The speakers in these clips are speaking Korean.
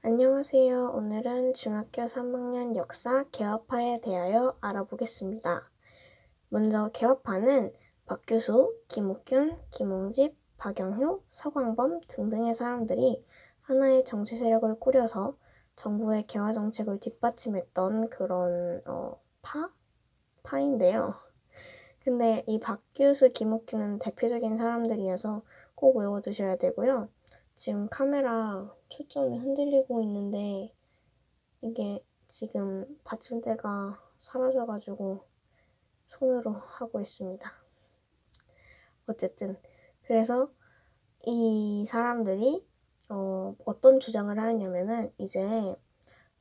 안녕하세요. 오늘은 중학교 3학년 역사 개업화에 대하여 알아보겠습니다. 먼저 개업화는 박규수, 김옥균, 김홍집, 박영효, 서광범 등등의 사람들이 하나의 정치 세력을 꾸려서 정부의 개화 정책을 뒷받침했던 그런 파인데요. 근데 이 박규수, 김옥균은 대표적인 사람들이어서 꼭 외워두셔야 되고요. 지금 카메라 초점이 흔들리고 있는데 이게 지금 받침대가 사라져가지고 손으로 하고 있습니다. 어쨌든 그래서 이 사람들이 어떤 주장을 하느냐면은 이제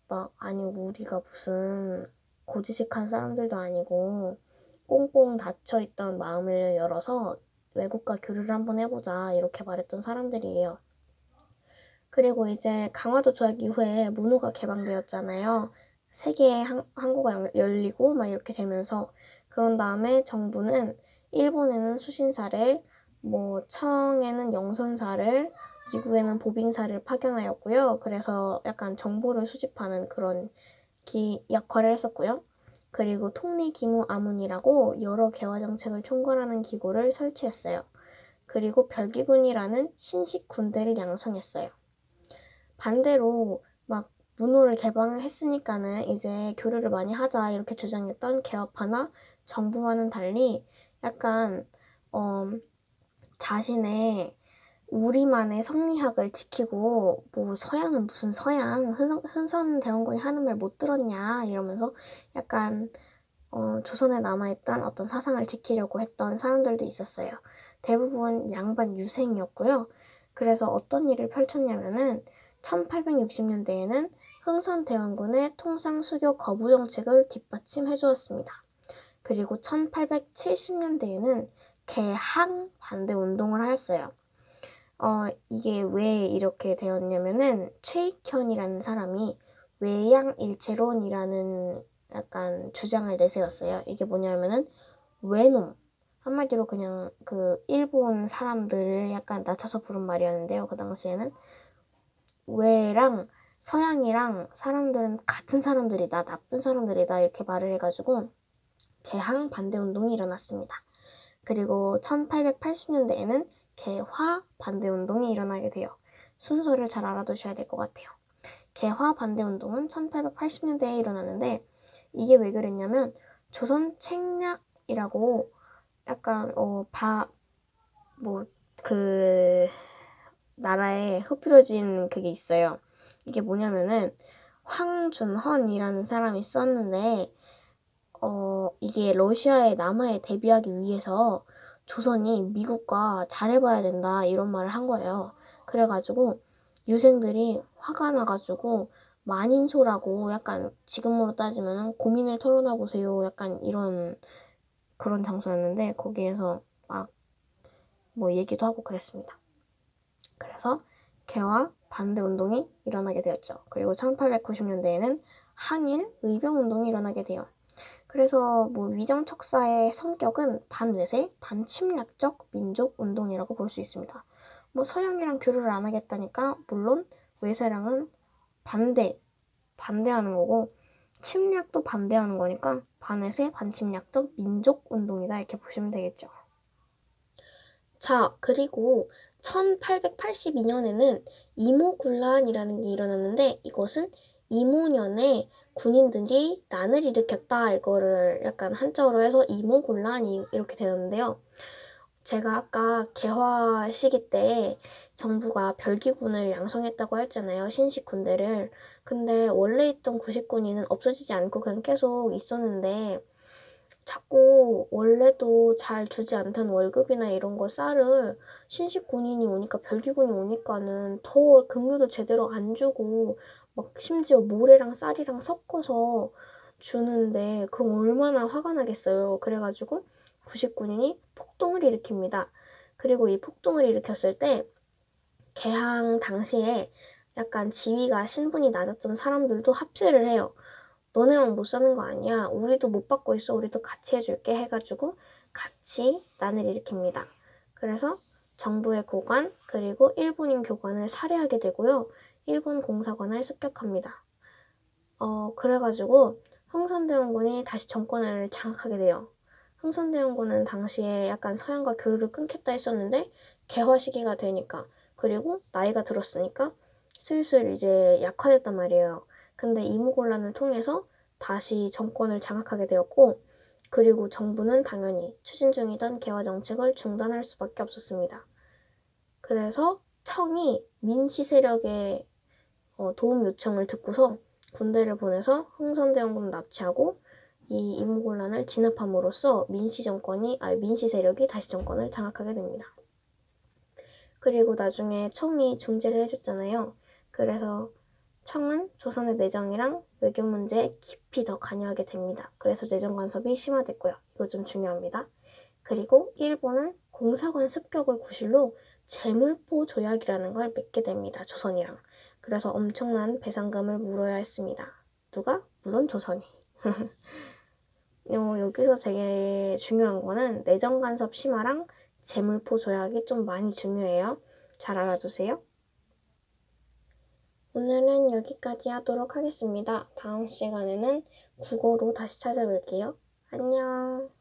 막 아니 우리가 무슨 고지식한 사람들도 아니고 꽁꽁 닫혀있던 마음을 열어서 외국과 교류를 한번 해보자 이렇게 말했던 사람들이에요. 그리고 이제 강화도 조약 이후에 문호가 개방되었잖아요. 세계의 항구가 열리고 막 이렇게 되면서 그런 다음에 정부는 일본에는 수신사를 청에는 영선사를 미국에는 보빙사를 파견하였고요. 그래서 약간 정보를 수집하는 그런 역할을 했었고요. 그리고 통리기무아문이라고 여러 개화 정책을 총괄하는 기구를 설치했어요. 그리고 별기군이라는 신식 군대를 양성했어요. 반대로 막 문호를 개방을 했으니까는 이제 교류를 많이 하자 이렇게 주장했던 개업파나 정부와는 달리 약간 자신의 우리만의 성리학을 지키고 서양은 무슨 서양 흥선대원군이 하는 말 못 들었냐 이러면서 약간 조선에 남아있던 어떤 사상을 지키려고 했던 사람들도 있었어요. 대부분 양반 유생이었고요. 그래서 어떤 일을 펼쳤냐면은 1860년대에는 흥선대원군의 통상수교 거부 정책을 뒷받침해 주었습니다. 그리고 1870년대에는 개항 반대 운동을 하였어요. 이게 왜 이렇게 되었냐면은 최익현이라는 사람이 외양일체론이라는 약간 주장을 내세웠어요. 이게 뭐냐면은 외놈, 한마디로 그냥 그 일본 사람들을 약간 낮춰서 부른 말이었는데요. 그 당시에는 외랑 서양이랑 사람들은 같은 사람들이다, 나쁜 사람들이다 이렇게 말을 해가지고 개항 반대 운동이 일어났습니다. 그리고 1880년대에는 개화 반대 운동이 일어나게 돼요. 순서를 잘 알아두셔야 될 것 같아요. 개화 반대 운동은 1880년대에 일어났는데 이게 왜 그랬냐면 조선 책략이라고 약간 나라에 흩뿌려진 그게 있어요. 이게 뭐냐면은 황준헌이라는 사람이 썼는데 이게 러시아에 남하에 대비하기 위해서 조선이 미국과 잘해봐야 된다 이런 말을 한 거예요. 그래가지고 유생들이 화가 나가지고 만인소라고 약간 지금으로 따지면 고민을 털어놔보세요 약간 이런 그런 장소였는데 거기에서 막 얘기도 하고 그랬습니다. 그래서 개화 반대 운동이 일어나게 되었죠. 그리고 1890년대에는 항일 의병 운동이 일어나게 돼요. 그래서 위정척사의 성격은 반외세, 반침략적 민족 운동이라고 볼 수 있습니다. 서양이랑 교류를 안 하겠다니까 물론 외세랑은 반대하는 거고 침략도 반대하는 거니까 반외세, 반침략적 민족 운동이다 이렇게 보시면 되겠죠. 자, 그리고 1882년에는 이모군란이라는 게 일어났는데 이것은 이모년에 군인들이 난을 일으켰다 이거를 약간 한자어로 해서 이모군란이 이렇게 되는데요. 제가 아까 개화 시기 때 정부가 별기군을 양성했다고 했잖아요. 신식 군대를. 근데 원래 있던 구식군인은 없어지지 않고 그냥 계속 있었는데 자꾸 원래도 잘 주지 않던 월급이나 이런 걸 쌀을 신식 군인이 오니까 별기군이 오니까는 더 급료도 제대로 안 주고 막 심지어 모래랑 쌀이랑 섞어서 주는데 그럼 얼마나 화가 나겠어요. 그래가지고 구식군인이 폭동을 일으킵니다. 그리고 이 폭동을 일으켰을 때 개항 당시에 약간 지위가 신분이 낮았던 사람들도 합세를 해요. 너네만 못 사는 거 아니야. 우리도 못 받고 있어. 우리도 같이 해줄게 해가지고 같이 난을 일으킵니다. 그래서 정부의 고관 그리고 일본인 교관을 살해하게 되고요. 일본 공사관을 습격합니다. 그래가지고 흥선대원군이 다시 정권을 장악하게 돼요. 흥선대원군은 당시에 약간 서양과 교류를 끊겠다 했었는데 개화 시기가 되니까, 그리고 나이가 들었으니까 슬슬 이제 약화됐단 말이에요. 근데 이무곤란을 통해서 다시 정권을 장악하게 되었고, 그리고 정부는 당연히 추진 중이던 개화 정책을 중단할 수밖에 없었습니다. 그래서 청이 민씨 세력의 도움 요청을 듣고서 군대를 보내서 흥선대원군을 납치하고 이 이무곤란을 진압함으로써 민씨 세력이 다시 정권을 장악하게 됩니다. 그리고 나중에 청이 중재를 해줬잖아요. 그래서 청은 조선의 내정이랑 외교 문제에 깊이 더 관여하게 됩니다. 그래서 내정 간섭이 심화됐고요. 이거 좀 중요합니다. 그리고 일본은 공사관 습격을 구실로 제물포 조약이라는 걸 맺게 됩니다. 조선이랑. 그래서 엄청난 배상금을 물어야 했습니다. 누가? 물론 조선이. 여기서 되게 중요한 거는 내정 간섭 심화랑 제물포 조약이 좀 많이 중요해요. 잘 알아두세요. 오늘은 여기까지 하도록 하겠습니다. 다음 시간에는 국어로 다시 찾아뵐게요. 안녕.